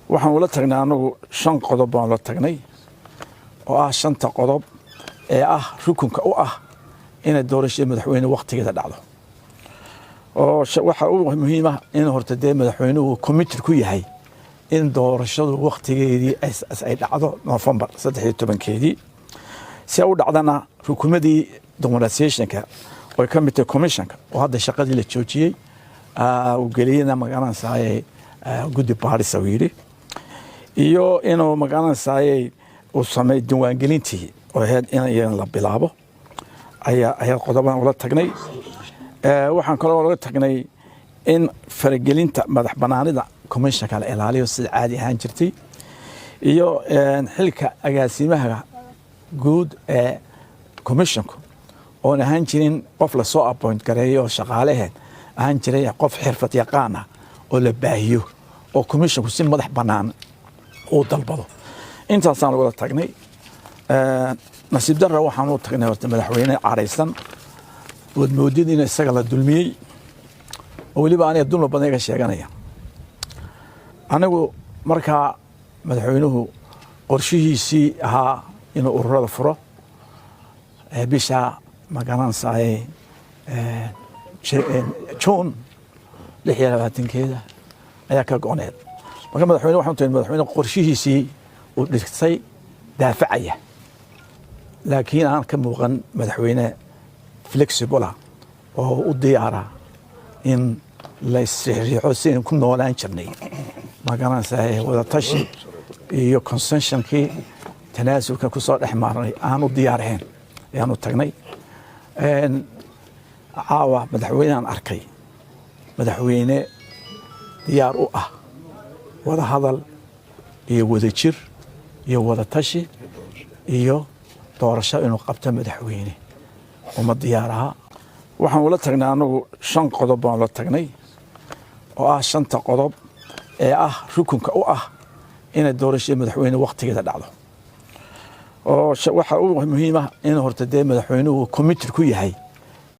waxaan ula tagnay anagu 5 qodob baan la tagnay oo ah 5 qodob ee ah rukunka u ah in doorashada madaxweyne waqtigeeda dhacdo oo waxa uu muhiim ah in horta madaxweynuhu committed ku yahay in doorashadu waqtigeedii ay dhacdo November 13keedii si uu dhacdana rukumadii demonstrationka oo ka mid tahay commissionka oo hadda shaqadii la joojiyay uu galiyana magaranayay guddi Paris oo yiri iyo inuu magaranayay uu sameeyay diiwaangelintii oo ahayd in la bilaabo ayaa qodobadan ula tagnay waxaan kaloo laga tagnay in faragelinta madax banaanida commissionka la ilaaliyo sida caadi ahaan jirtay iyo xilka agaasimaha guud ee commissionka oo ahaan jirin qof la soo appoint gareeyo shaqaalaheed ahaan jiray qof xirfad yaqaan ah oo la baahiyo oo commissionku si madax banaan oo dalbado intaasaan lagu tagnay nasiib darro waxaan u tagnay horta madaxweyne careysan wadmoodidina isaga la dulmiyay oo waliba aan dulmo badan ka sheeganaya anigu markaa madaxweynuhu qorshihiisii ahaa inuu ururada furo bisha magaranayay June 26keeda ayaa ka go'need marka madaxweynuhu waxaan tahay madaxweyne qorshihiisii uu dhigtay daafacaya laakiin aan ka muuqan madaxweyne flexible oo u diyaara in la isriixo si ku noolaan jirnay magaranayay wada tashi iyo consensuskii tanaasulka ku soo dhaxmaarnay aan u diyaareen ayaan u tagnay caawa madaxweynahan arkay madaxweyne diyaar u ah wada hadal iyo wada jir iyo wada tashi iyo doorasho inuu qabto madaxweyne uma diyaaraha waxaan ula tagnay anagu 5 qodob baan la tagnay oo ah 5 qodob ee ah rukunka u ah in doorashada madaxweyne waqtigeeda dhacdo. oo waxa uu muhiim ah in horta madaxweynuhu committed ku yahay